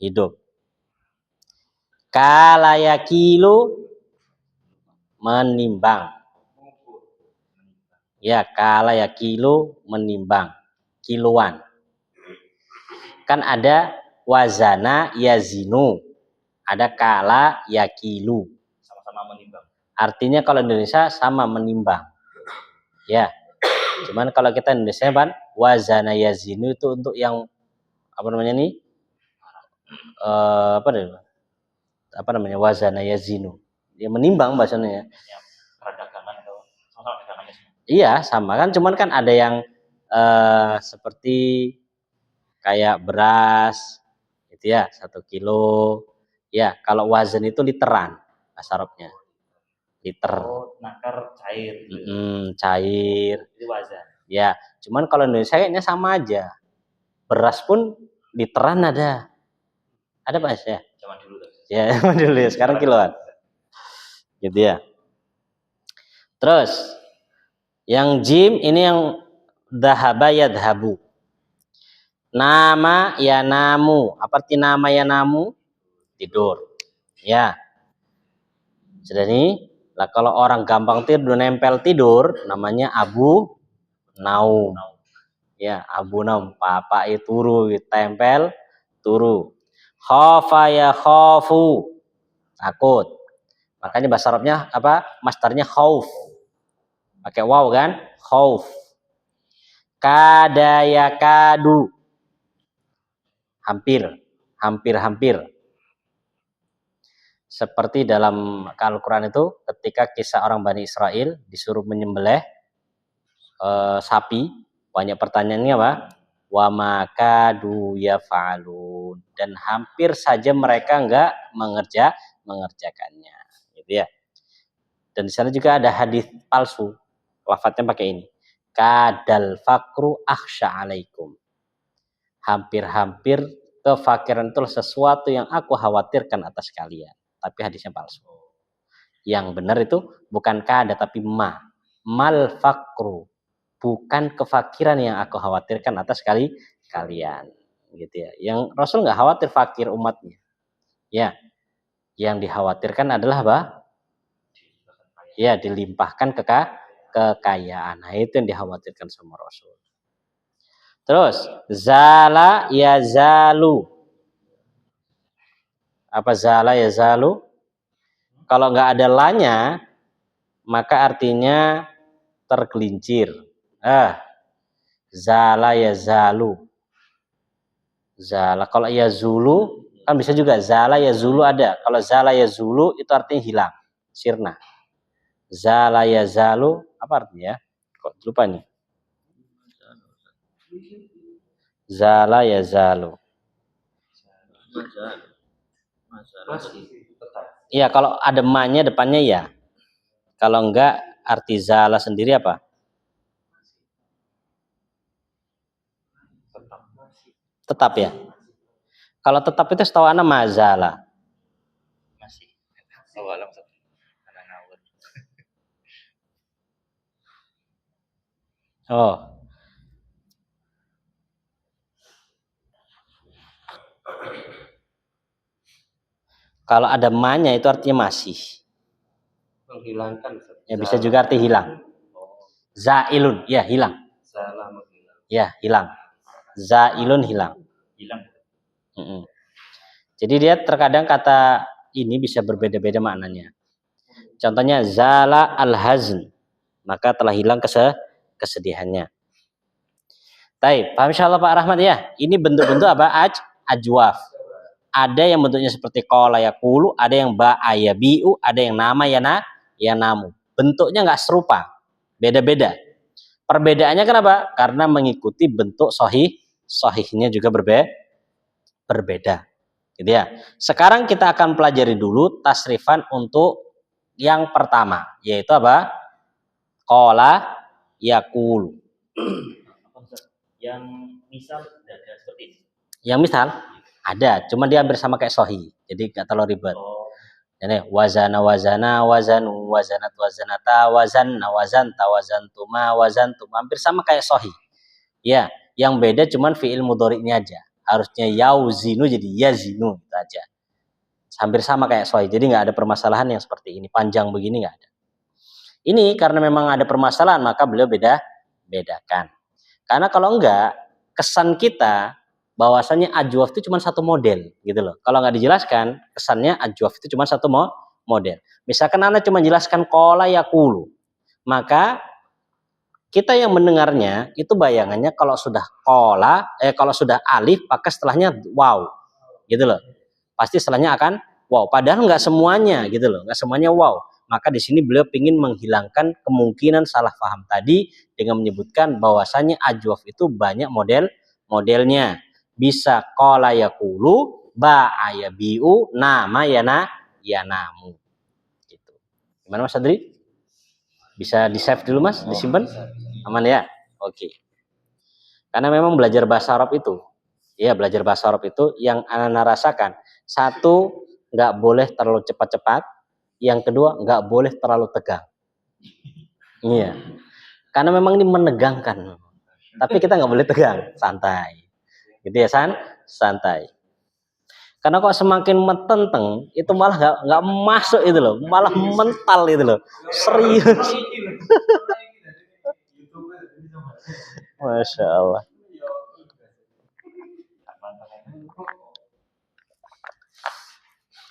hidup. Kala yakilu menimbang. Ya, kala yakilu menimbang. Kiluan. Kan ada wazana yazinu. Ada kala yakilu. Sama-sama menimbang. Artinya kalau Indonesia sama menimbang. Ya. Cuman kalau kita Indonesia kan wazana yazinu itu untuk yang apa namanya nih? Apa namanya? Wazana yazinu. Dia menimbang bahasanya ya. Perdagangan atau sama-sama dagangannya. Iya, sama kan, cuman kan ada yang seperti kayak beras gitu ya, 1 kilo. Ya, kalau wazan itu literan bahasa Arabnya. Liter. Oh, nakar cair. Cair. Itu wazan. Ya, cuman kalau Indonesia kayaknya sama aja. Beras pun literan ada. Ada Pak ya? Zaman dulu. Ya, zaman dulu ya. Sekarang kiloan. Gitu ya. Terus yang jim ini yang dhahaba yadhabu. Nama ya namu. Apa arti nama ya namu? Tidur. Ya. Sudah nih. Lah kalau orang gampang tidur nempel tidur namanya abu naum. Ya, abu naum. Papa itu turu tempel turu. Khafa ya khafu. Takut. Makanya bahasa Arabnya apa? Masdarnya khauf. Pakai waw kan? Khauf. Kada ya kadu. Hampir. Seperti dalam Al-Quran itu ketika kisah orang Bani Israel disuruh menyembelih sapi, banyak pertanyaannya apa? wa ma kadu yaf'alun, dan hampir saja mereka enggak mengerjakannya, gitu ya. Dan di sana juga ada hadis palsu, lafadznya pakai ini, kadal fakru akhsha alaikum, hampir-hampir kefakiran itu sesuatu yang aku khawatirkan atas kalian, tapi hadisnya palsu. Yang benar itu bukan kada tapi mal fakru, bukan kefakiran yang aku khawatirkan atas kalian, gitu ya. Yang Rasul nggak khawatir fakir umatnya, ya. Yang dikhawatirkan adalah apa? Ya, dilimpahkan kekayaan. Nah, itu yang dikhawatirkan sama Rasul. Terus zala ya zalu. Apa zala ya zalu? Kalau nggak ada lanya, maka artinya tergelincir. Zala ya zalu. Zala. Kalau ya zulu kan bisa juga zala ya zulu ada. Kalau zala ya zulu itu artinya hilang, sirna. Zala ya zalu apa artinya? Kok lupa nih? Zala ya zalu. Iya, kalau ada ma-nya depannya ya. Kalau enggak, arti zala sendiri apa? Tetap ya. Kalau tetap itu setahu ana mazala. Masih. Oh. Kalau ada ma-nya itu artinya masih. Menghilangkan. Ya bisa juga arti hilang. Zailun, ya hilang. Salah menghilang. Ya hilang. Zailun hilang. Hilang. Jadi dia terkadang kata ini bisa berbeda-beda maknanya. Contohnya zala al-hazn, maka telah hilang kesedihannya. Baik, paham insyaallah Pak Rahmat ya. Ini bentuk-bentuk apa? Ajwaf. Ada yang bentuknya seperti qala yaqulu, ada yang ba ayabiu, ada yang nama ya namu. Bentuknya nggak serupa, beda-beda. Perbedaannya kenapa? Karena mengikuti bentuk sahihnya juga berbeda. Gitu ya. Sekarang kita akan pelajari dulu tasrifan untuk yang pertama, yaitu apa? Qala yaqulu. Yang misal ada seperti ini. Yang misal ada, cuma dia hampir sama kayak sahih. Jadi enggak terlalu ribet. Ini wazana wazanu wazanat wazanata wazanna wazanta wazantuma wazantum, hampir sama kayak sahih. Ya, yang beda cuman fiil mudhari'nya aja. Harusnya yauzinu jadi yazinu gitu aja. Hampir sama kayak sahih. Jadi enggak ada permasalahan yang seperti ini, panjang begini enggak ada. Ini karena memang ada permasalahan maka beliau bedakan. Karena kalau enggak, kesan kita bahwasanya ajwaf itu cuma satu model gitu loh. Kalau nggak dijelaskan, kesannya ajwaf itu cuma satu model. Misalkan Anda cuma jelaskan qala yaqulu, maka kita yang mendengarnya itu bayangannya kalau sudah qala, kalau sudah alif, maka setelahnya waw, gitu loh. Pasti setelahnya akan waw. Padahal nggak semuanya gitu loh, nggak semuanya waw. Maka di sini beliau ingin menghilangkan kemungkinan salah paham tadi dengan menyebutkan bahwasanya ajwaf itu banyak modelnya. Bisa qala yaqulu, ba ayabiu, nama ya namu. Gitu. Gimana Mas Adri? Bisa di-save dulu Mas, disimpan? Aman ya? Oke. Karena memang belajar bahasa Arab itu, ya belajar bahasa Arab itu yang anak rasakan, satu, nggak boleh terlalu cepat-cepat, yang kedua, nggak boleh terlalu tegang. Iya. Karena memang ini menegangkan. Tapi kita nggak boleh tegang, santai. Gitu ya santai. Karena kok semakin metenteng itu malah nggak masuk itu loh, malah mental itu loh, serius. Masya Allah.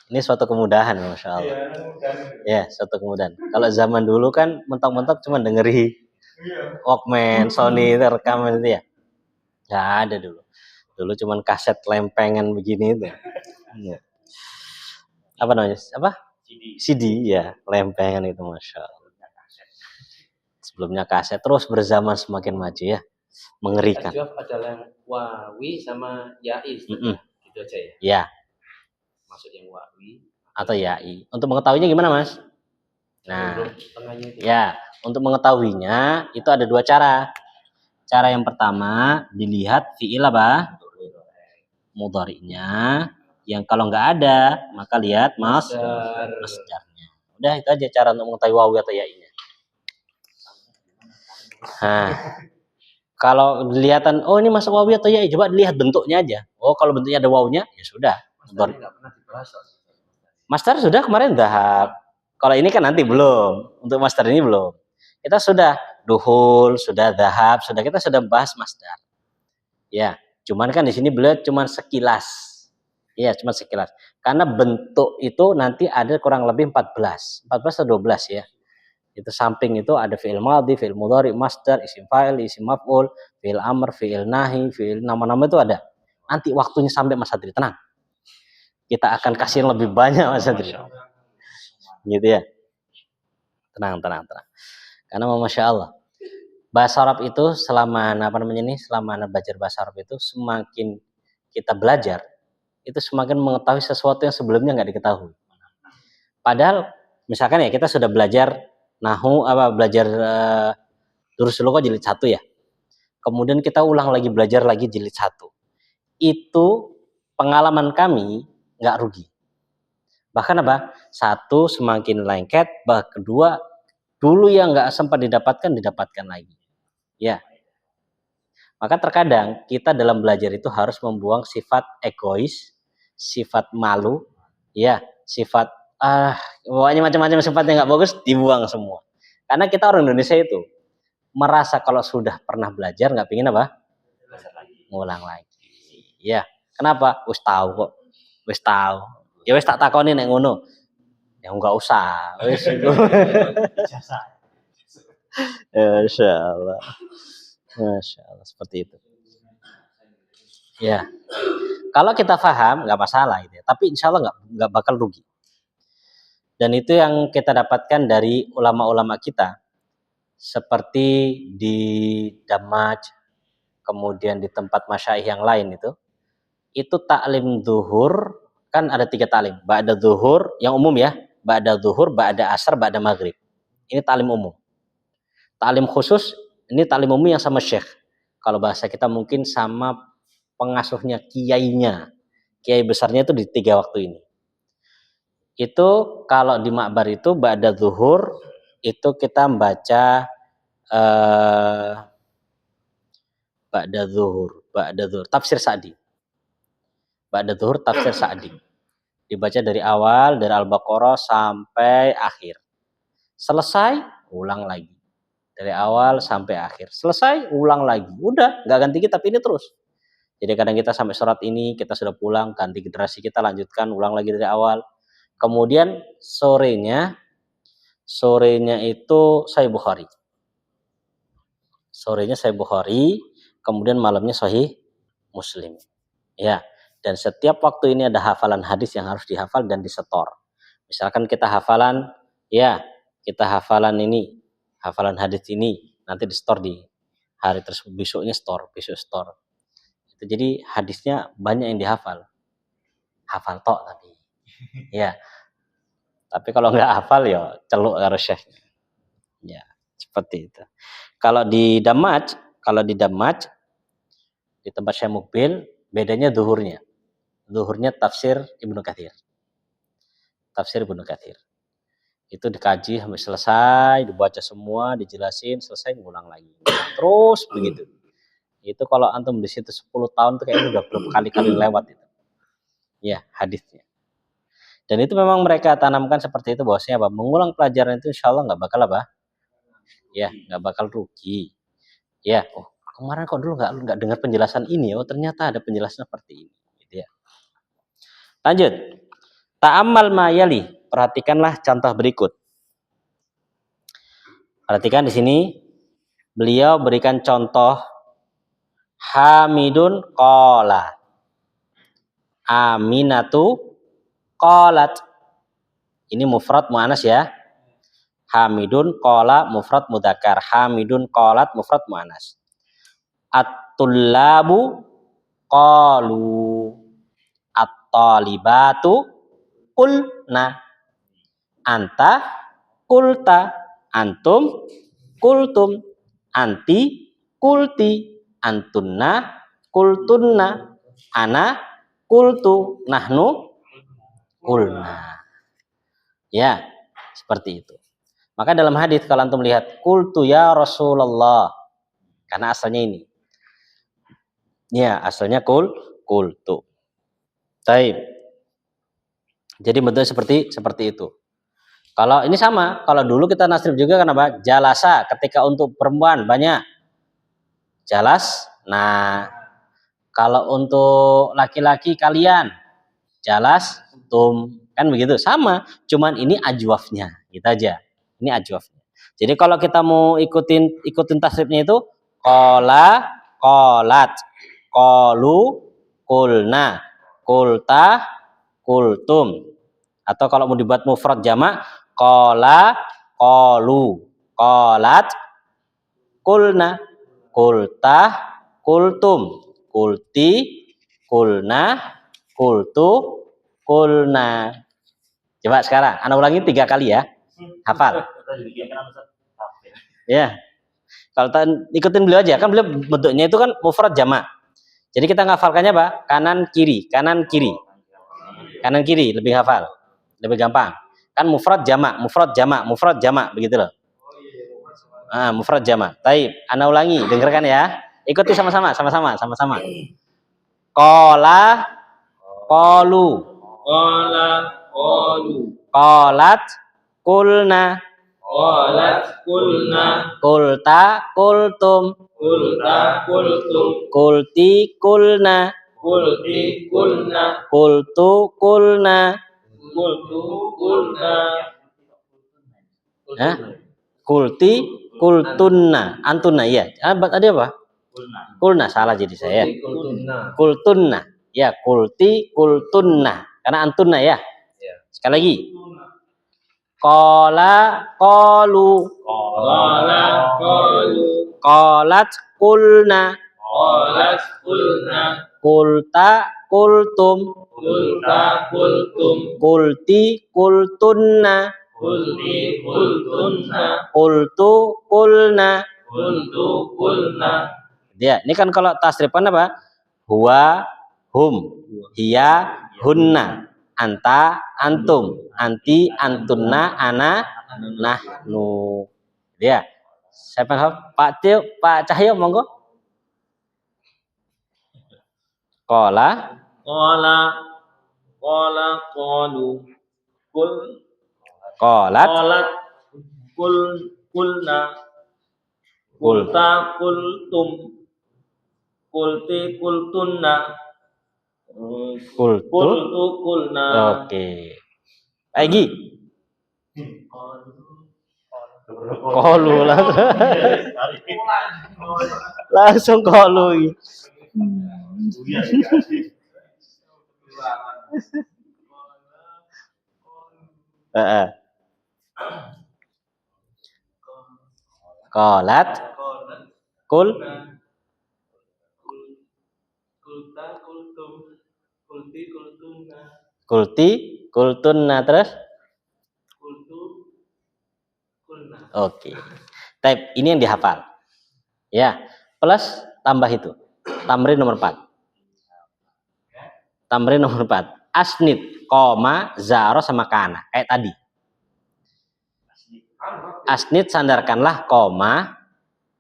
Ini suatu kemudahan, Masya Allah. Ya, suatu kemudahan. Kalau zaman dulu kan mentok-mentok cuma dengeri Walkman, Sony, rekam itu ya. Nggak ada dulu. Dulu cuman kaset lempengan begini itu. Ya. Apa namanya? Apa? CD ya, lempengan itu Masya Allah. Sebelumnya kaset, terus berzaman semakin maju ya. Mengerikan. Jawab adalah wawi sama yai. Mm-mm. Gitu aja ya. Ya, Maksud yang wawi atau yai. Untuk mengetahuinya gimana, Mas? Nah, huruf tengahnya itu. ya, untuk mengetahuinya itu ada dua cara. Cara yang pertama dilihat fiil apa? Mudhari'nya. Yang kalau nggak ada, maka lihat masdarnya. Udah itu aja cara untuk mengetahui wawi atau yainya. Nah, kalau kelihatan oh ini masuk wawi atau yai, coba dilihat bentuknya aja. Oh, kalau bentuknya ada wawunya, ya sudah. Masdarnya nggak pernah dibahas. Masdar sudah kemarin dahab. Kalau ini kan nanti belum. Untuk masdar ini belum. Kita sudah duhul, sudah dahab, kita sudah bahas masdar. Ya, cuman kan di sini beliau cuman sekilas. Iya, cuma sekilas. Karena bentuk itu nanti ada kurang lebih 14 atau 12 ya. Itu samping itu ada fi'il madhi, fi'il mudhari, masdar, isim fa'il, isim maf'ul, fi'il amr, fi'il nahi, fi'il nama-nama itu ada. Nanti waktunya sampai Mas Adri, tenang. Kita akan kasih yang lebih banyak Mas Adri. Gitu ya. Tenang. Karena Masya Allah. Bahasa Arab itu selama belajar bahasa Arab itu semakin kita belajar itu semakin mengetahui sesuatu yang sebelumnya nggak diketahui. Padahal misalkan ya kita sudah belajar belajar Durus Lughah jilid 1 ya. Kemudian kita ulang lagi belajar lagi jilid 1. Itu pengalaman kami nggak rugi. Bahkan apa? Satu semakin lengket, kedua dulu yang nggak sempat didapatkan lagi. Ya. Maka terkadang kita dalam belajar itu harus membuang sifat egois, sifat malu, ya, sifat pokoknya macam-macam sifatnya nggak bagus dibuang semua. Karena kita orang Indonesia itu merasa kalau sudah pernah belajar nggak pingin apa? Ngulang lagi. Ya, kenapa? Wis tahu kok. Wis tahu. Ya wis tak takoni nek ngono. Ya enggak usah. Wis itu. Masyaallah. Masyaallah seperti itu. Ya. Kalau kita paham nggak masalah gitu ya. Tapi insya Allah nggak bakal rugi. Dan itu yang kita dapatkan dari ulama-ulama kita. Seperti di Damaj, kemudian di tempat masyaikh yang lain itu taklim zuhur kan ada 3 taklim. Ba'da zuhur yang umum ya, ba'da zuhur, ba'da asar, ba'da maghrib. Ini taklim umum. Taklim khusus ini taklim umum yang sama syekh. Kalau bahasa kita mungkin sama pengasuhnya, kiainya. Kiai besarnya itu di 3 waktu ini. Itu kalau di makbar itu ba'da zuhur itu kita membaca ba'da zuhur tafsir Sa'di. Ba'da zuhur tafsir Sa'di. Dibaca dari awal dari Al-Baqarah sampai akhir. Selesai, ulang lagi. Dari awal sampai akhir. Selesai, ulang lagi. Udah, enggak ganti kitab ini terus. Jadi kadang kita sampai surat ini, kita sudah pulang, ganti generasi kita lanjutkan, ulang lagi dari awal. Kemudian sorenya itu Sahih Bukhari. Sorenya Sahih Bukhari, kemudian malamnya Sahih Muslim. Ya, dan setiap waktu ini ada hafalan hadis yang harus dihafal dan disetor. Misalkan kita hafalan hadis ini, nanti disetor di hari tersebut, besok store. Itu jadi hadisnya banyak yang dihafal. Hafal tok tapi. Ya. Tapi kalau nggak hafal ya celuk karo syekh. Ya, seperti itu. Kalau di Damaj di tempat Syekh Mukbil bedanya zuhurnya. Zuhurnya tafsir Ibnu Katsir. Itu dikaji sampai selesai, dibaca semua, dijelasin, selesai ngulang lagi. Terus begitu. Itu kalau antum di situ 10 tahun tuh kayaknya udah berkali-kali lewat itu. Ya, hadisnya. Dan itu memang mereka tanamkan seperti itu bahwasanya apa? Mengulang pelajaran itu insya Allah nggak bakal apa? Ya, nggak bakal rugi. Ya, oh kemarin kok dulu nggak dengar penjelasan ini, oh ternyata ada penjelasan seperti ini. Gitu ya. Lanjut. Ta'ammal ma'yali. Perhatikanlah contoh berikut. Perhatikan di sini beliau berikan contoh Hamidun qala. Aminatu qalat. Ini mufrad muannas ya. Hamidun qala mufrad mudzakkar. Hamidun qalat mufrad muannas. At-tullabu qalu. At-talibatu qulna. Anta kulta. Antum kultum. Anti kulti. Antunna kultunna. Ana kultu. Nahnu kulna. Ya, seperti itu. Maka dalam hadis kalau antum lihat kultu ya Rasulullah, karena asalnya ini. Ya, asalnya kultu. Taib. Jadi bentuknya seperti itu. Kalau ini sama, kalau dulu kita nasrif juga kenapa? Jalasa ketika untuk perempuan banyak. Jalas. Nah, kalau untuk laki-laki kalian jalas tum, kan begitu. Sama, cuman ini ajwafnya, gitu aja. Ini ajwafnya. Jadi kalau kita mau ikutin tasrifnya itu qala, qalat, qalu, qulna, qulta, qultum. Atau kalau mau dibuat mufrad jamak qala, qalu, qalat, qulna, qulta, qultum, qulti, qulna, qultu, qulna. Coba sekarang ana ulangi 3 kali ya. Hafal. Ya. Kalau ikutin beliau aja, kan beliau bentuknya itu kan mufrad jamak. Jadi kita ngafalkannya apa? Kanan kiri, kanan kiri. Kanan kiri lebih hafal. Lebih gampang. Kan mufrad jamak, mufrad jamak, mufrad jamak begitu loh. Mufrad jamak. Taib, ana ulangi, dengarkan ya. Ikuti sama-sama. Qala, qalu. Qala qalu. Qalat, qulna. Qalat qulna. Qulta, qultum. Qulta qultum. Qulti, qulna. Qulti qulna. Qultu, qulna. Qultu qulna. Kulti, kultunna. Antunna, iya. Tadi apa? Kulna, salah jadi saya. Kultunna. Ya, kulti, kultunna. Karena antunna ya. Sekali lagi. Qala, qalu. Qala qalu. Qalat, qulna. Qalat qulna. Qulta, qultum. Qulta qultum. Qulti, qultunna. Qulti qultunna. Qultu, qulna. Qultu qulna. Ya, ini kan kalau tasrifan apa? Huwa, hum, hiya, hunna, anta, antum, anti, antunna, ana, nahnu. Ya. Siapa yang hafal? Pak Cahyo monggo. Qala, qalu. qalat, Qulna. Qulta qultum. Qulti qultunna. qultu. Qultu qulna. Oke. Lagi. Qalu langsung qalu. Qalat, qul, Qulta qultum. Qulti qultunna. qulti, qultunna terus. Qultu qulna. Oke. Type ini yang dihafal. Ya, plus tambah itu. Tamrin nomor 4. Tamrin nomor 4. Asnid, koma, zaro sama kana. Kayak tadi. Asnid sandarkanlah koma,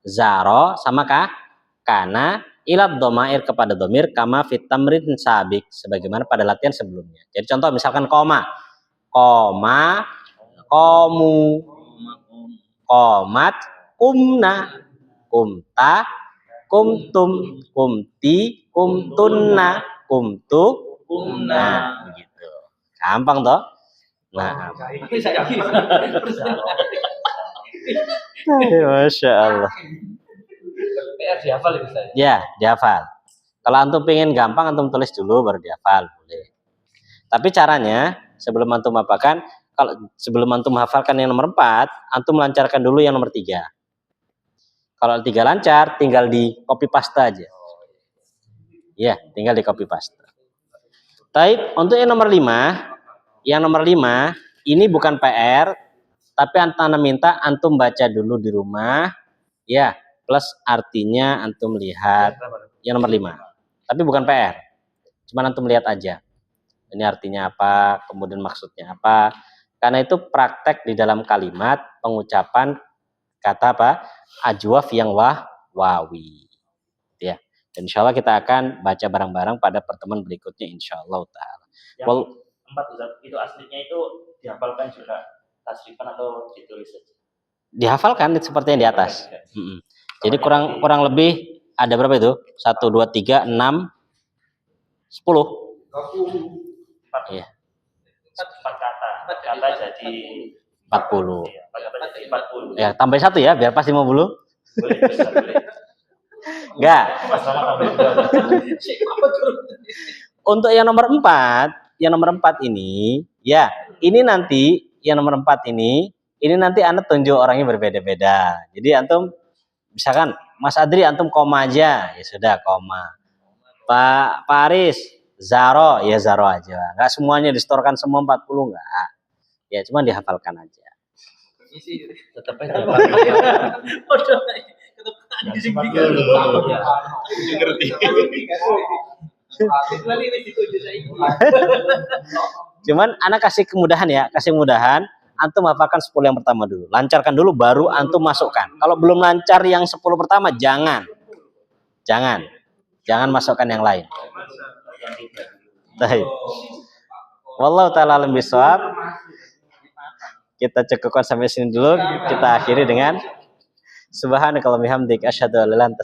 zaro sama kana ilat domair kepada domir kama fit tamrin sabik sebagaimana pada latihan sebelumnya. Jadi contoh misalkan koma, komu, komat, kumna, kumta, kumtum, kumti, kumtunna, kumtu, kumna. Begitu. Gampang toh? Nah. Masya Allah. Dihafal itu saya. Ya, dihafal. Kalau antum pengen gampang, antum tulis dulu baru dihafal, boleh. Tapi caranya sebelum antum hafalkan, kalau sebelum antum hafalkan yang nomor 4, antum lancarkan dulu yang nomor 3. Kalau 3 lancar, tinggal di copy paste aja. Ya, tinggal di copy paste. Taib, untuk yang nomor 5, ini bukan PR, tapi Antana minta antum baca dulu di rumah, ya, plus artinya antum lihat. Yang nomor 5, tapi bukan PR, cuma antum lihat aja. Ini artinya apa, kemudian maksudnya apa. Karena itu praktek di dalam kalimat pengucapan kata apa? Ajwaf yang wawi. Ya. Dan insya Allah kita akan baca bareng-bareng pada pertemuan berikutnya insya Allah ta'ala. Yang 4 Ustaz, itu aslinya itu dihafalkan juga tasrifan atau ditulis saja? Dihafalkan seperti yang di atas. Jadi kurang lebih ada berapa itu? 1, 2, 3, 6, 10. Iya. 4 kata jadi 40. Iya, 4 kata jadi 40. Ya, tambah 1 ya, biar pas 50. Boleh, Ustaz, boleh. Enggak. Masalah tambah 2. Untuk yang nomor 4 ini, ya, ini nanti yang nomor 4 ini nanti Anda tunjuk orangnya berbeda-beda. Jadi antum misalkan Mas Adri antum koma aja, ya sudah koma. Pak Aris Zaro, ya Zaro aja. Enggak semuanya distorkan semua 40 enggak. Ya cuma dihafalkan aja. Tetap aja. Cuman anak kasih kemudahan ya, antum hafalkan 10 yang pertama dulu. Lancarkan dulu baru antum masukkan. Kalau belum lancar yang 10 pertama jangan masukkan yang lain. Baik. Wallahu taala alam bisawab. Kita cukupkan sampai sini dulu. Kita akhiri dengan subhanakallahumma bihamdika asyhadu an la ilaha illa anta